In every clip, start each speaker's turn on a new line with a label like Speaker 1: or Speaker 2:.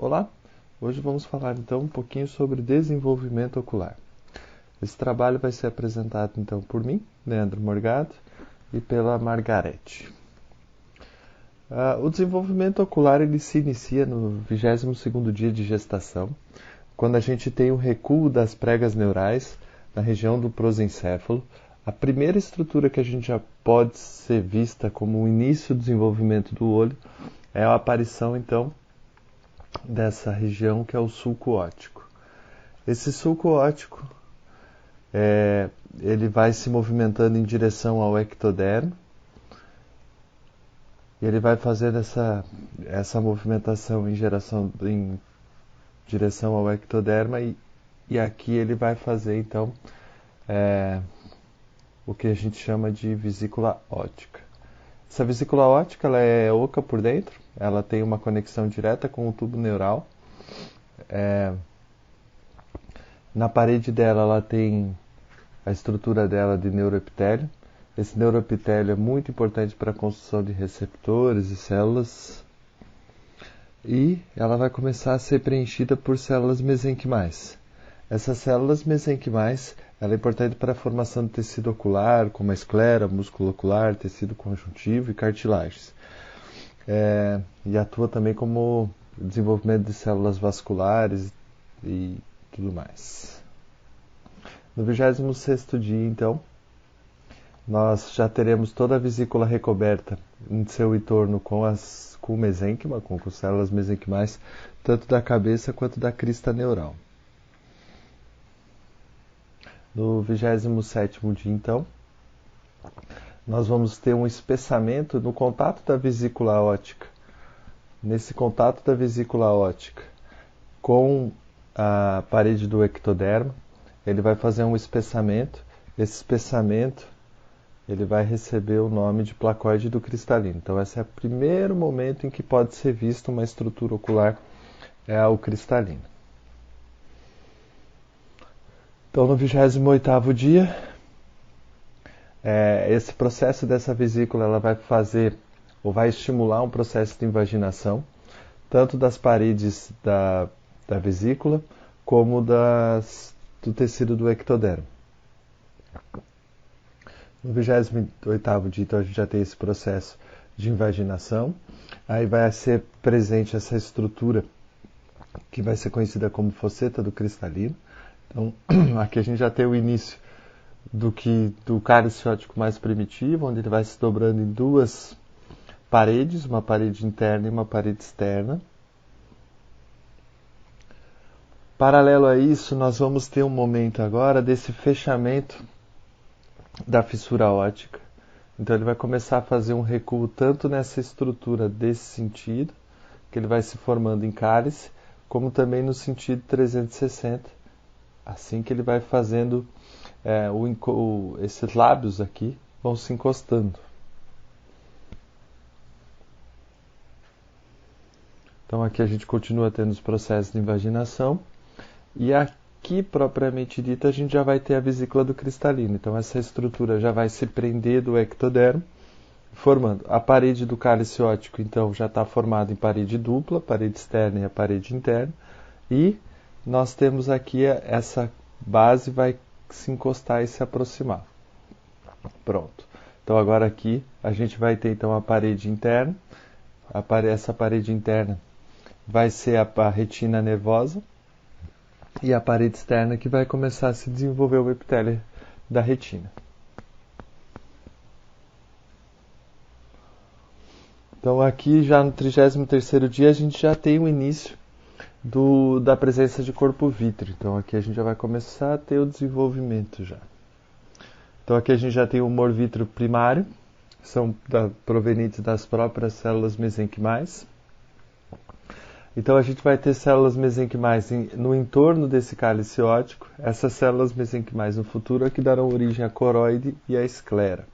Speaker 1: Olá, hoje vamos falar então um pouquinho sobre desenvolvimento ocular. Esse trabalho vai ser apresentado então por mim, Leandro Morgado, e pela Margarete. O desenvolvimento ocular ele se inicia no 22º dia de gestação, quando a gente tem o recuo das pregas neurais na região do prosencéfalo. A primeira estrutura que a gente já pode ser vista como o início do desenvolvimento do olho é a aparição então dessa região que é o sulco óptico. Esse sulco óptico ele vai se movimentando em direção ao ectodermo e ele vai fazer essa movimentação em direção ao ectoderma e aqui ele vai fazer então o que a gente chama de vesícula óptica. Essa vesícula óptica ela é oca por dentro, ela tem uma conexão direta com o tubo neural. Na parede dela ela tem a estrutura dela de neuroepitélio. Esse neuroepitélio é muito importante para a construção de receptores e células. E ela vai começar a ser preenchida por células mesenquimais. Essas células mesenquimais ela é importante para a formação de tecido ocular, como a esclera, músculo ocular, tecido conjuntivo e cartilagens. E atua também como desenvolvimento de células vasculares e tudo mais. No 26º dia, então, nós já teremos toda a vesícula recoberta em seu entorno com o mesênquima, com células mesenquimais, tanto da cabeça quanto da crista neural. No 27º dia, então, nós vamos ter um espessamento no contato da vesícula óptica. Nesse contato da vesícula óptica com a parede do ectoderma, ele vai fazer um espessamento. Esse espessamento ele vai receber o nome de placoide do cristalino. Então, esse é o primeiro momento em que pode ser visto uma estrutura ocular ao cristalino. Então, no 28º dia, esse processo dessa vesícula ela vai fazer ou vai estimular um processo de invaginação, tanto das paredes da vesícula como do tecido do ectodermo. No 28º dia, então, a gente já tem esse processo de invaginação. Aí vai ser presente essa estrutura que vai ser conhecida como fosseta do cristalino. Então, aqui a gente já tem o início do cálice óptico mais primitivo, onde ele vai se dobrando em duas paredes, uma parede interna e uma parede externa. Paralelo a isso, nós vamos ter um momento agora desse fechamento da fissura óptica. Então ele vai começar a fazer um recuo tanto nessa estrutura desse sentido, que ele vai se formando em cálice, como também no sentido 360, assim que ele vai fazendo esses lábios aqui vão se encostando. Então aqui a gente continua tendo os processos de invaginação e aqui propriamente dito a gente já vai ter a vesícula do cristalino. Então essa estrutura já vai se prender do ectodermo, formando a parede do cálice óptico. Então já está formada em parede dupla, parede externa e a parede interna, e nós temos aqui essa base vai se encostar e se aproximar. Pronto. Então agora aqui a gente vai ter então a parede interna. Essa parede interna vai ser a retina nervosa e a parede externa que vai começar a se desenvolver o epitélio da retina. Então aqui já no 33º dia a gente já tem o início da presença de corpo vítreo. Então aqui a gente já vai começar a ter o desenvolvimento já. Então aqui a gente já tem o humor vítreo primário, são provenientes das próprias células mesenquimais. Então a gente vai ter células mesenquimais no entorno desse cálice óptico. Essas células mesenquimais no futuro é que darão origem à coroide e à esclera.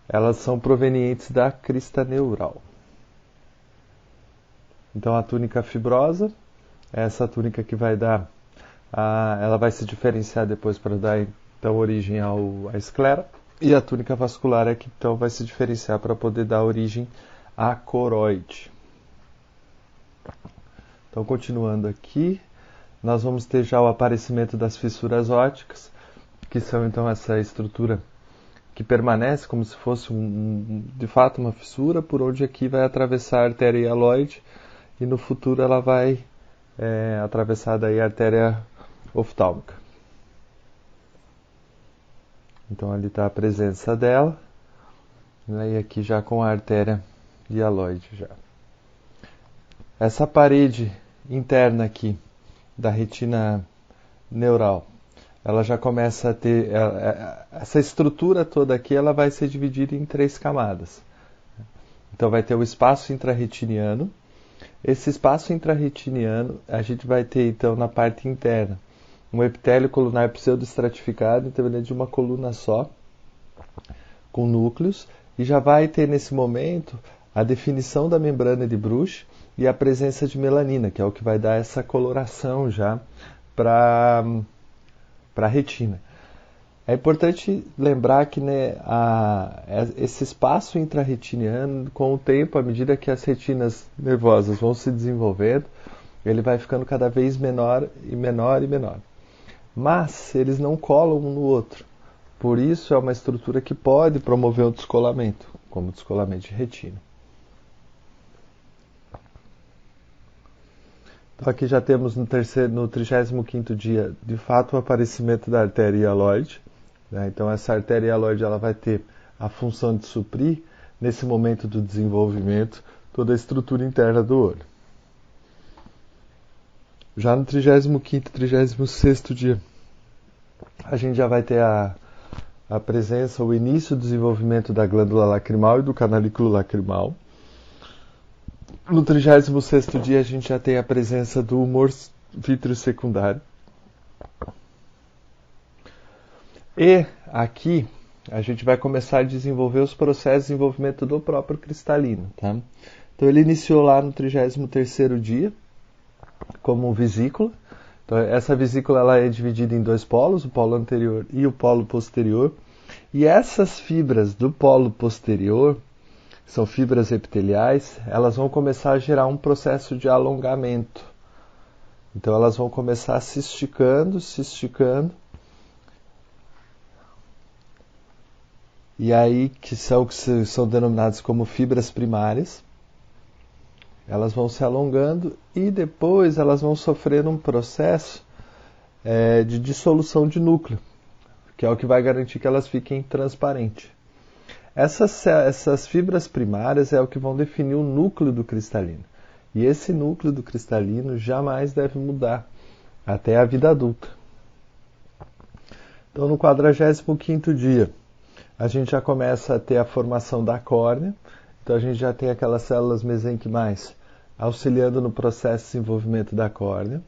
Speaker 1: Elas são provenientes da crista neural. Então a túnica fibrosa, essa túnica que vai dar, ela vai se diferenciar depois para dar então origem à esclera, e a túnica vascular é que então vai se diferenciar para poder dar origem à coroide. Então, continuando aqui, nós vamos ter já o aparecimento das fissuras ópticas, que são então essa estrutura que permanece como se fosse de fato uma fissura, por onde aqui vai atravessar a artéria hialoide, e no futuro ela vai atravessar daí a artéria oftálmica. Então ali está a presença dela, né, e aqui já com a artéria hialoide já. Essa parede interna aqui da retina neural, ela já começa a ter, essa estrutura toda aqui, ela vai ser dividida em 3 camadas. Então vai ter o espaço intrarretiniano. Esse espaço intrarretiniano, a gente vai ter então na parte interna um epitélio colunar pseudoestratificado, então ele é de uma coluna só, com núcleos, e já vai ter nesse momento a definição da membrana de Bruch e a presença de melanina, que é o que vai dar essa coloração já para a retina. É importante lembrar que, né, esse espaço intrarretiniano, com o tempo, à medida que as retinas nervosas vão se desenvolvendo, ele vai ficando cada vez menor e menor e menor. Mas eles não colam um no outro. Por isso é uma estrutura que pode promover o descolamento, como o descolamento de retina. Então aqui já temos no 35º dia, de fato, o aparecimento da artéria hialoide. Né? Então essa artéria hialoide ela vai ter a função de suprir, nesse momento do desenvolvimento, toda a estrutura interna do olho. Já no 35º e 36º dia, a gente já vai ter a presença, o início do desenvolvimento da glândula lacrimal e do canalículo lacrimal. No 36º dia, a gente já tem a presença do humor vítreo secundário. E aqui, a gente vai começar a desenvolver os processos de desenvolvimento do próprio cristalino. Tá? Então, ele iniciou lá no 33º dia, como vesícula. Então, essa vesícula ela é dividida em 2 polos, o polo anterior e o polo posterior. E essas fibras do polo posterior, são fibras epiteliais, elas vão começar a gerar um processo de alongamento. Então elas vão começar se esticando. E aí, que são denominadas como fibras primárias, elas vão se alongando e depois elas vão sofrer um processo de dissolução de núcleo, que é o que vai garantir que elas fiquem transparentes. Essas fibras primárias é o que vão definir o núcleo do cristalino. E esse núcleo do cristalino jamais deve mudar até a vida adulta. Então, no 45º dia, a gente já começa a ter a formação da córnea. Então, a gente já tem aquelas células mesenquimais auxiliando no processo de desenvolvimento da córnea.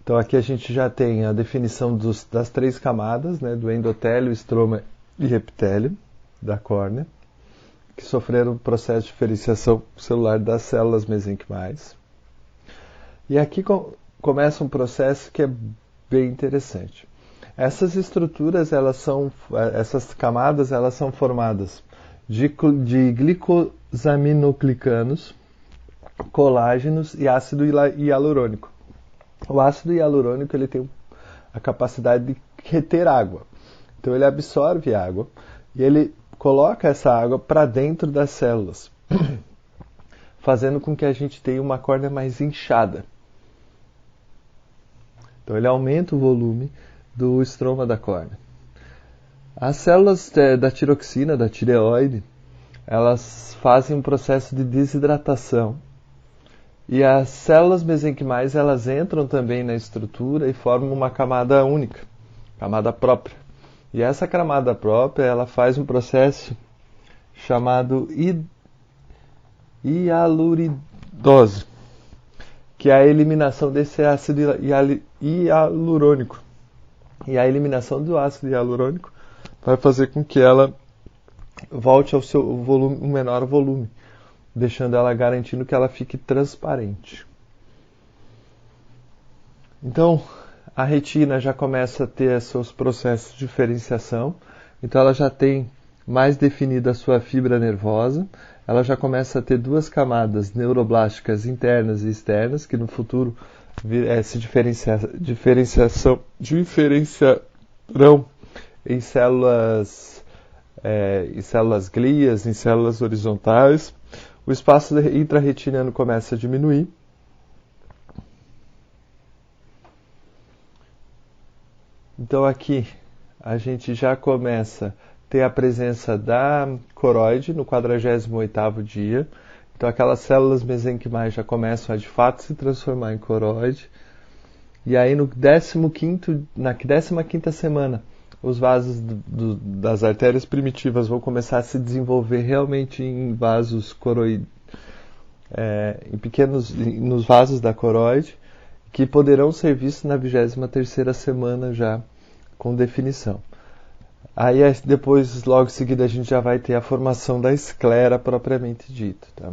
Speaker 1: Então, aqui a gente já tem a definição das 3 camadas, né, do endotélio, estroma e epitélio da córnea, que sofreram o processo de diferenciação celular das células mesenquimais. E aqui começa um processo que é bem interessante. Essas estruturas, essas camadas, elas são formadas de glicosaminoglicanos, colágenos e ácido hialurônico. O ácido hialurônico ele tem a capacidade de reter água. Então ele absorve água e ele coloca essa água para dentro das células, fazendo com que a gente tenha uma córnea mais inchada. Então ele aumenta o volume do estroma da córnea. As células da tiroxina, da tireoide, elas fazem um processo de desidratação. E as células mesenquimais, elas entram também na estrutura e formam uma camada única, camada própria. E essa camada própria, ela faz um processo chamado hialuridose, que é a eliminação desse ácido hialurônico. E a eliminação do ácido hialurônico vai fazer com que ela volte ao seu volume, um menor volume, deixando ela garantindo que ela fique transparente. Então, a retina já começa a ter seus processos de diferenciação. Então, ela já tem mais definida a sua fibra nervosa. Ela já começa a ter duas camadas neuroblásticas internas e externas, que no futuro se diferenciarão em células glias, em células horizontais. O espaço intrarretiniano começa a diminuir. Então aqui a gente já começa a ter a presença da coroide no 48º dia. Então aquelas células mesenquimais já começam a de fato se transformar em coroide. E aí na 15ª semana, os vasos das artérias primitivas vão começar a se desenvolver realmente em vasos coroides, nos vasos da coroide, que poderão ser vistos na 23ª semana já com definição. Aí depois, logo em seguida, a gente já vai ter a formação da esclera propriamente dita. Tá?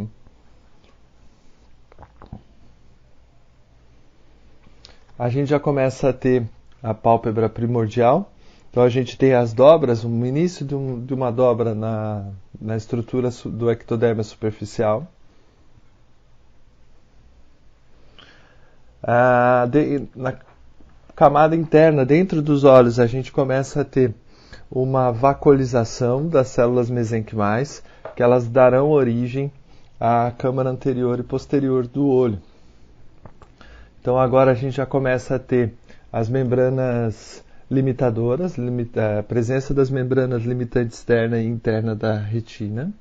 Speaker 1: A gente já começa a ter a pálpebra primordial. Então a gente tem as dobras, o início de uma dobra na estrutura do ectoderma superficial. Na camada interna, dentro dos olhos, a gente começa a ter uma vacuolização das células mesenquimais, que elas darão origem à câmara anterior e posterior do olho. Então agora a gente já começa a ter as membranas limitadoras, a presença das membranas limitantes externa e interna da retina.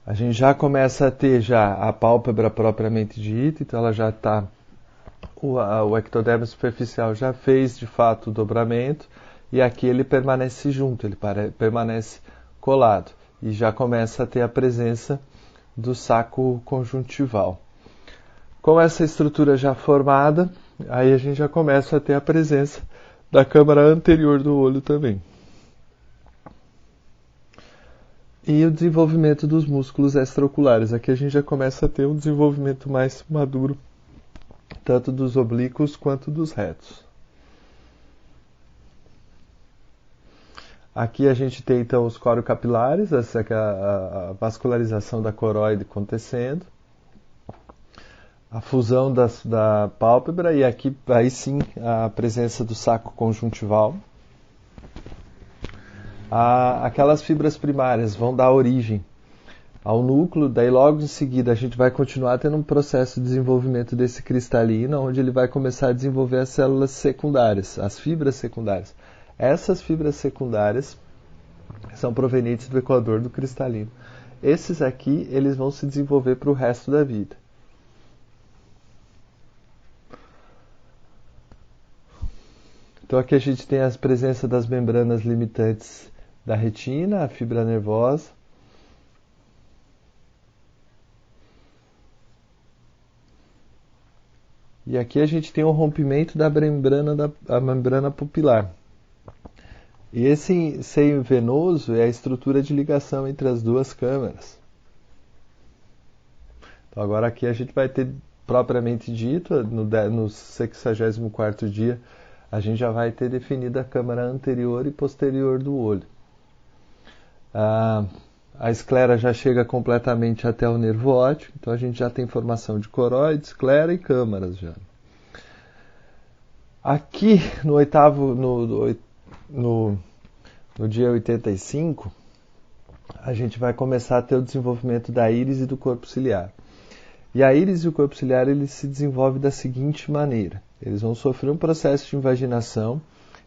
Speaker 1: A gente já começa a ter já a pálpebra propriamente dita, então ela já está, o ectoderma superficial já fez de fato o dobramento, e aqui ele permanece junto, ele permanece colado, e já começa a ter a presença do saco conjuntival. Com essa estrutura já formada, aí a gente já começa a ter a presença da câmara anterior do olho também. E o desenvolvimento dos músculos extraoculares. Aqui a gente já começa a ter um desenvolvimento mais maduro, tanto dos oblíquos quanto dos retos. Aqui a gente tem então os coriocapilares, a vascularização da coroide acontecendo, a fusão da pálpebra, e aqui aí sim a presença do saco conjuntival. Aquelas fibras primárias vão dar origem ao núcleo, daí logo em seguida a gente vai continuar tendo um processo de desenvolvimento desse cristalino, onde ele vai começar a desenvolver as células secundárias, as fibras secundárias. Essas fibras secundárias são provenientes do equador do cristalino. Esses aqui, eles vão se desenvolver para o resto da vida. Então aqui a gente tem a presença das membranas limitantes da retina, a fibra nervosa. E aqui a gente tem o rompimento da membrana pupilar. E esse seio venoso é a estrutura de ligação entre as duas câmaras. Então agora aqui a gente vai ter, propriamente dito, no 64º dia, a gente já vai ter definida a câmara anterior e posterior do olho. A esclera já chega completamente até o nervo óptico, então a gente já tem formação de coroide, esclera e câmaras já. Aqui no dia 85, a gente vai começar a ter o desenvolvimento da íris e do corpo ciliar. E a íris e o corpo ciliar, eles se desenvolvem da seguinte maneira. Eles vão sofrer um processo de invaginação.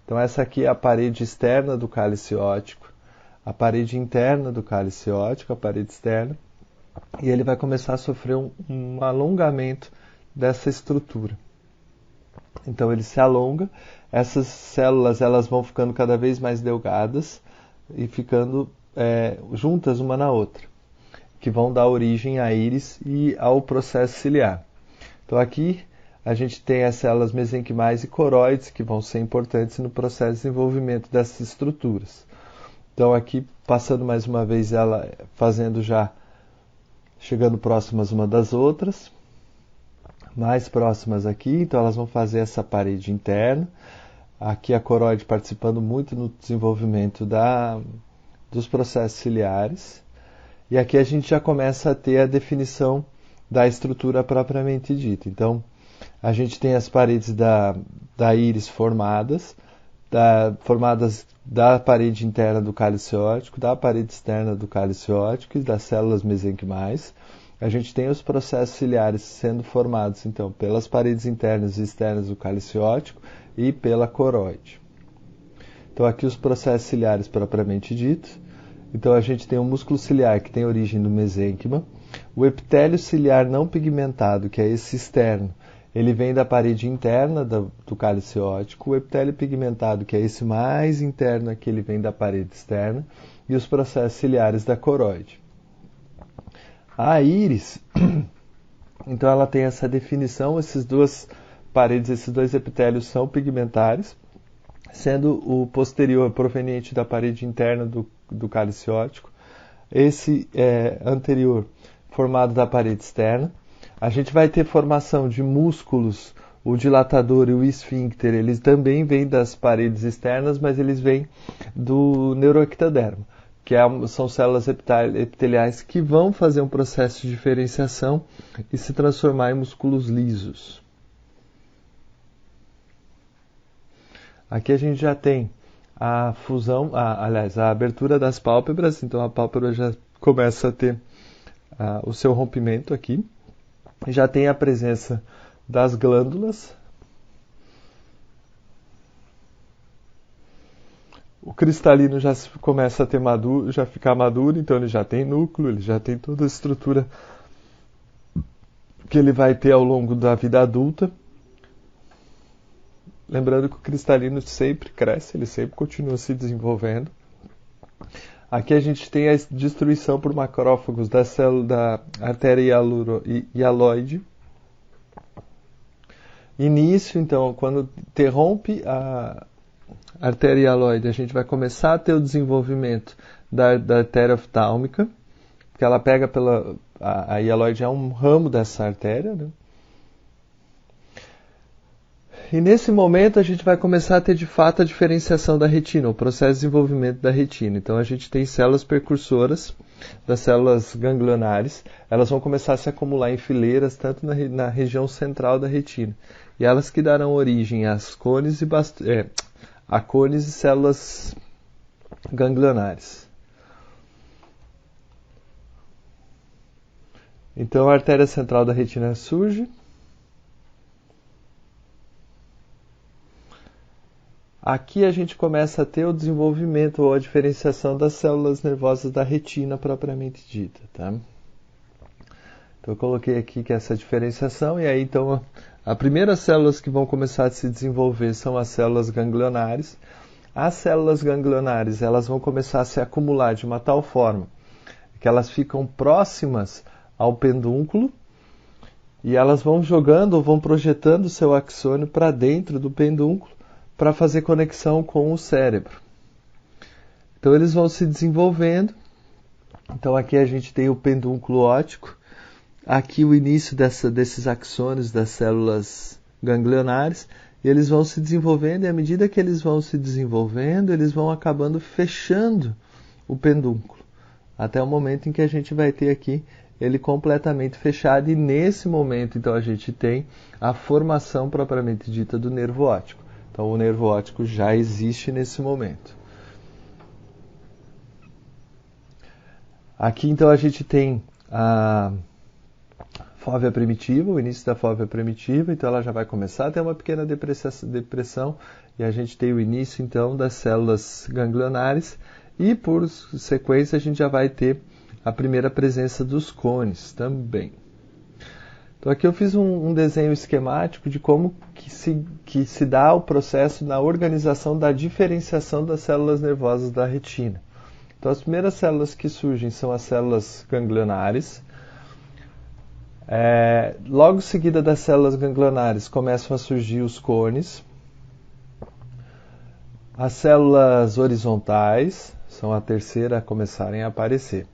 Speaker 1: Então essa aqui é a parede externa do cálice óptico, a parede interna do cálice óptico, a parede externa, e ele vai começar a sofrer um alongamento dessa estrutura. Então ele se alonga, essas células elas vão ficando cada vez mais delgadas e ficando juntas uma na outra, que vão dar origem à íris e ao processo ciliar. Então aqui a gente tem as células mesenquimais e coroides, que vão ser importantes no processo de desenvolvimento dessas estruturas. Então aqui, passando mais uma vez ela, fazendo já, chegando próximas uma das outras, mais próximas aqui, então elas vão fazer essa parede interna. Aqui a coroide participando muito no desenvolvimento dos processos ciliares. E aqui a gente já começa a ter a definição da estrutura propriamente dita. Então, a gente tem as paredes da íris formadas da parede interna do cálice óptico, da parede externa do cálice óptico e das células mesenquimais. A gente tem os processos ciliares sendo formados, então, pelas paredes internas e externas do cálice óptico e pela coroide. Então, aqui os processos ciliares propriamente ditos. Então, a gente tem o músculo ciliar, que tem origem no mesênquima. O epitélio ciliar não pigmentado, que é esse externo, ele vem da parede interna do cálice óptico. O epitélio pigmentado, que é esse mais interno aqui, ele vem da parede externa. E os processos ciliares da coroide. A íris, então ela tem essa definição, essas duas paredes, esses dois epitélios são pigmentares, sendo o posterior proveniente da parede interna do cálice óptico, esse anterior formado da parede externa. A gente vai ter formação de músculos, o dilatador e o esfíncter, eles também vêm das paredes externas, mas eles vêm do neuroectoderma, que são células epiteliais que vão fazer um processo de diferenciação e se transformar em músculos lisos. Aqui a gente já tem a fusão, a abertura das pálpebras, então a pálpebra já começa a ter o seu rompimento aqui. Já tem a presença das glândulas. O cristalino já começa a ter já ficar maduro, então ele já tem núcleo, ele já tem toda a estrutura que ele vai ter ao longo da vida adulta. Lembrando que o cristalino sempre cresce, ele sempre continua se desenvolvendo. Aqui a gente tem a destruição por macrófagos da célula da artéria hialoide. Início, então, quando interrompe a artéria hialoide, a gente vai começar a ter o desenvolvimento da artéria oftálmica, porque ela pega a hialoide é um ramo dessa artéria, né? E nesse momento a gente vai começar a ter de fato a diferenciação da retina, o processo de desenvolvimento da retina. Então a gente tem células precursoras das células ganglionares, elas vão começar a se acumular em fileiras, tanto na região central da retina. E elas que darão origem às cones a cones e células ganglionares. Então a artéria central da retina surge. Aqui a gente começa a ter o desenvolvimento ou a diferenciação das células nervosas da retina propriamente dita, tá? Então eu coloquei aqui que essa diferenciação, e aí então as primeiras células que vão começar a se desenvolver são as células ganglionares. As células ganglionares, elas vão começar a se acumular de uma tal forma que elas ficam próximas ao pendúnculo e elas vão jogando ou vão projetando o seu axônio para dentro do pendúnculo para fazer conexão com o cérebro. Então eles vão se desenvolvendo. Então aqui a gente tem o pendúnculo óptico, aqui o início desses axônios das células ganglionares, e eles vão se desenvolvendo, e à medida que eles vão se desenvolvendo, eles vão acabando fechando o pendúnculo, até o momento em que a gente vai ter aqui ele completamente fechado, e nesse momento então a gente tem a formação propriamente dita do nervo óptico. Então o nervo óptico já existe nesse momento. Aqui então a gente tem a fóvea primitiva, o início da fóvea primitiva, então ela já vai começar a ter uma pequena depressão, e a gente tem o início então das células ganglionares, e por sequência a gente já vai ter a primeira presença dos cones também. Então aqui eu fiz um desenho esquemático de como que se dá o processo na organização da diferenciação das células nervosas da retina. Então as primeiras células que surgem são as células ganglionares. Logo em seguida das células ganglionares começam a surgir os cones. As células horizontais são a terceira a começarem a aparecer.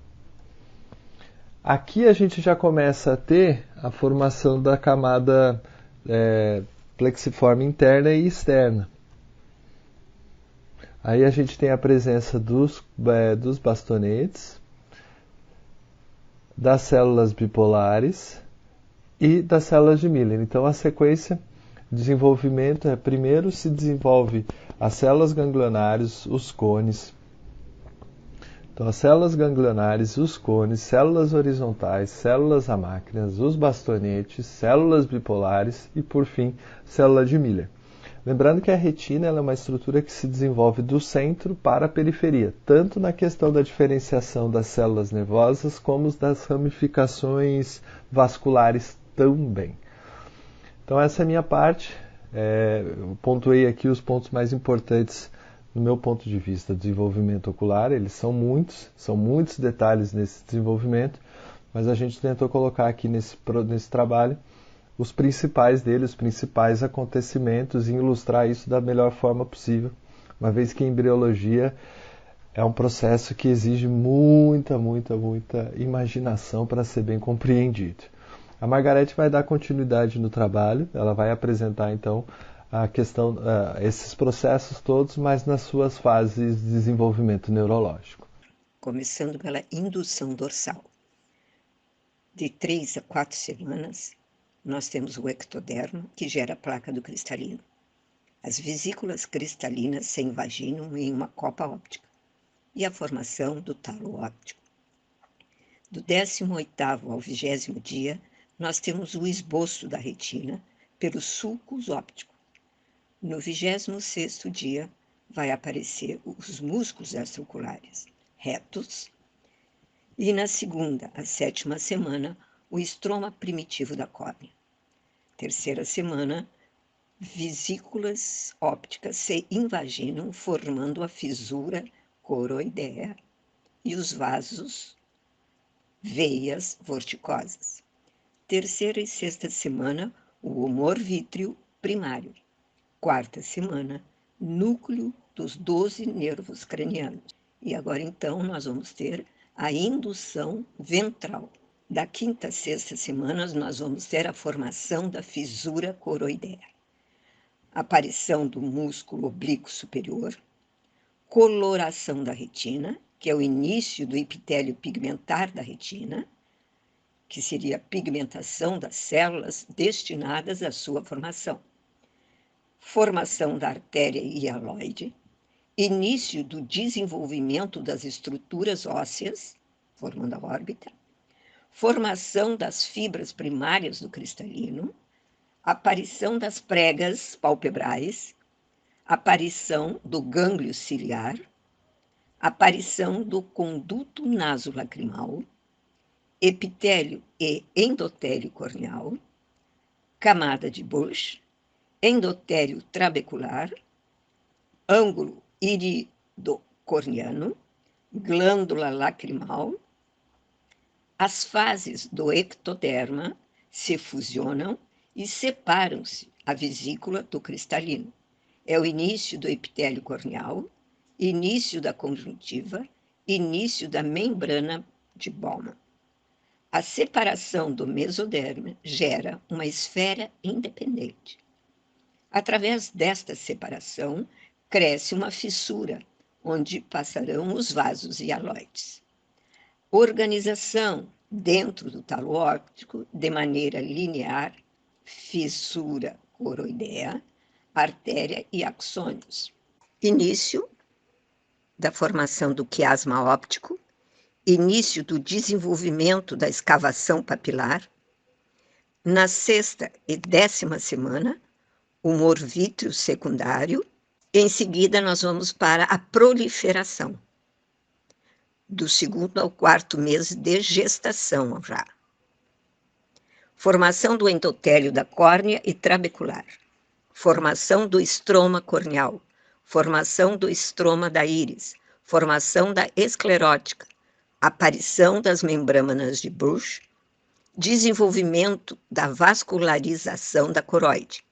Speaker 1: Aqui a gente já começa a ter a formação da camada plexiforme interna e externa. Aí a gente tem a presença dos bastonetes, das células bipolares e das células de Miller. Então a sequência de desenvolvimento é: primeiro se desenvolve as células ganglionares, os cones. Então as células ganglionares, os cones, células horizontais, células amácrinas, os bastonetes, células bipolares e, por fim, célula de Miller. Lembrando que a retina é uma estrutura que se desenvolve do centro para a periferia, tanto na questão da diferenciação das células nervosas como das ramificações vasculares também. Então essa é a minha parte. Eu pontuei aqui os pontos mais importantes no meu ponto de vista do desenvolvimento ocular. Eles são muitos detalhes nesse desenvolvimento, mas a gente tentou colocar aqui nesse trabalho os principais deles, os principais acontecimentos, e ilustrar isso da melhor forma possível, uma vez que a embriologia é um processo que exige muita imaginação para ser bem compreendido. A Margarete vai dar continuidade no trabalho, ela vai apresentar então a questão, esses processos todos, mas nas suas fases de desenvolvimento neurológico.
Speaker 2: Começando pela indução dorsal. De 3 a 4 semanas, nós temos o ectodermo, que gera a placa do cristalino. As vesículas cristalinas se invaginam em uma copa óptica e a formação do talo óptico. Do 18º ao 20º dia, nós temos o esboço da retina pelos sulcos ópticos. No 26º dia, vai aparecer os músculos extraoculares retos e na 2ª a 7ª semana, o estroma primitivo da córnea. 3ª semana, vesículas ópticas se invaginam, formando a fissura coroidea e os vasos, veias vorticosas. 3ª e 6ª semana, o humor vítreo primário. 4ª semana, núcleo dos 12 nervos cranianos. E agora, então, nós vamos ter a indução ventral. Da 5ª a 6ª semana, nós vamos ter a formação da fissura coroidea. Aparição do músculo oblíquo superior, coloração da retina, que é o início do epitélio pigmentar da retina, que seria a pigmentação das células destinadas à sua formação. Formação da artéria hialoide, início do desenvolvimento das estruturas ósseas, formando a órbita, formação das fibras primárias do cristalino, aparição das pregas palpebrais, aparição do gânglio ciliar, aparição do conduto nasolacrimal, epitélio e endotélio corneal, camada de Busch, endotélio trabecular, ângulo iridocorneano, glândula lacrimal. As fases do ectoderma se fusionam e separam-se a vesícula do cristalino. É o início do epitélio corneal, início da conjuntiva, início da membrana de Bowman. A separação do mesoderma gera uma esfera independente. Através desta separação, cresce uma fissura, onde passarão os vasos hialoides. Organização dentro do talo óptico de maneira linear, fissura coroidea, artéria e axônios. Início da formação do quiasma óptico, início do desenvolvimento da escavação papilar. Na 6ª e 10ª semana, humor vítreo secundário. Em seguida, nós vamos para a proliferação, do 2º ao 4º mês de gestação já. Formação do endotélio da córnea e trabecular. Formação do estroma corneal. Formação do estroma da íris. Formação da esclerótica. Aparição das membranas de Busch. Desenvolvimento da vascularização da coroide.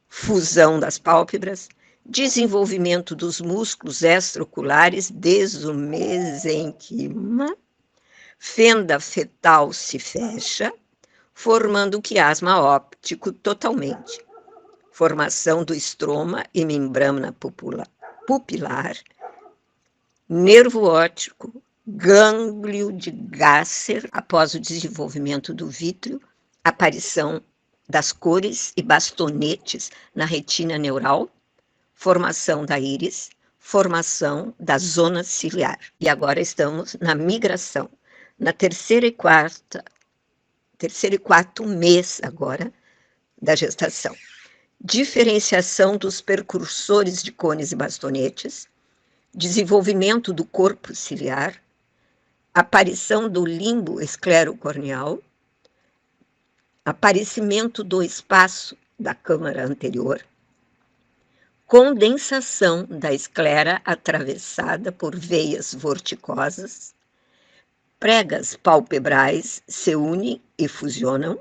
Speaker 2: Fusão das pálpebras, desenvolvimento dos músculos extraoculares desde o mesenquima, fenda fetal se fecha, formando o quiasma óptico totalmente. Formação do estroma e membrana pupilar. pupilar, nervo óptico, gânglio de Gasser, após o desenvolvimento do vítreo, aparição das cores e bastonetes na retina neural, formação da íris, formação da zona ciliar. E agora estamos na migração, na terceiro e quarto mês agora da gestação. Diferenciação dos precursores de cones e bastonetes, desenvolvimento do corpo ciliar, aparição do limbo esclerocorneal, aparecimento do espaço da câmara anterior, condensação da esclera atravessada por veias vorticosas, pregas palpebrais se unem e fusionam,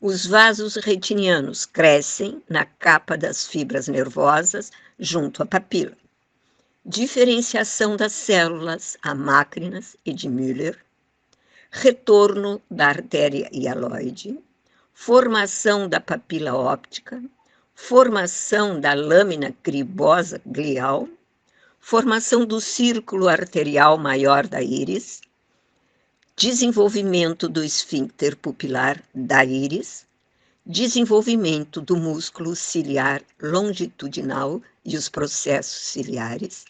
Speaker 2: os vasos retinianos crescem na capa das fibras nervosas junto à papila. Diferenciação das células amácrinas e de Müller, retorno da artéria hialoide, formação da papila óptica, formação da lâmina cribosa glial, formação do círculo arterial maior da íris, desenvolvimento do esfíncter pupilar da íris, desenvolvimento do músculo ciliar longitudinal e os processos ciliares,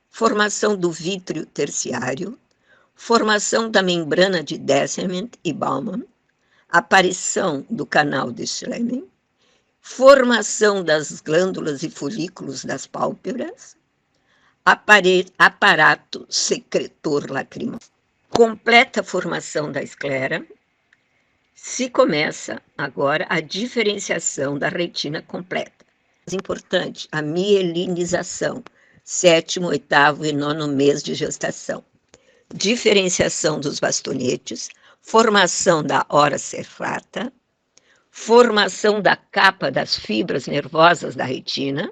Speaker 2: formação do vítreo terciário, formação da membrana de Descemet e Baumann, aparição do canal de Schlemmer, formação das glândulas e folículos das pálpebras, aparato secretor lacrimoso. Completa formação da esclera, se começa agora a diferenciação da retina completa. Importante, a mielinização, 7º, 8º e 9º mês de gestação. Diferenciação dos bastonetes, formação da ora serrata, formação da capa das fibras nervosas da retina,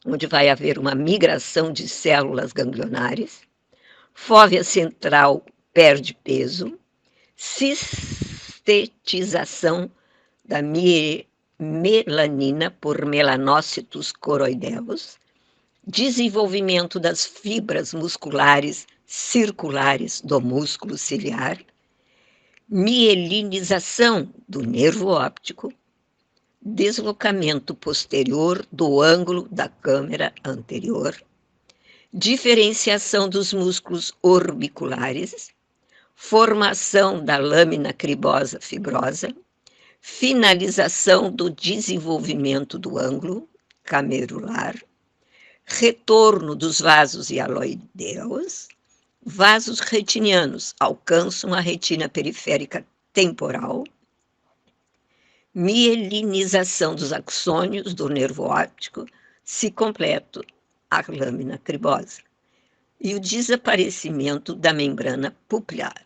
Speaker 2: onde vai haver uma migração de células ganglionares, fóvea central perde peso, cistetização da melanina por melanócitos coroideus, desenvolvimento das fibras musculares circulares do músculo ciliar, mielinização do nervo óptico, deslocamento posterior do ângulo da câmara anterior, diferenciação dos músculos orbiculares, formação da lâmina cribosa fibrosa, finalização do desenvolvimento do ângulo camerular, retorno dos vasos hialoideus, vasos retinianos alcançam a retina periférica temporal, mielinização dos axônios do nervo óptico, se completo a lâmina cribosa, e o desaparecimento da membrana pupilar.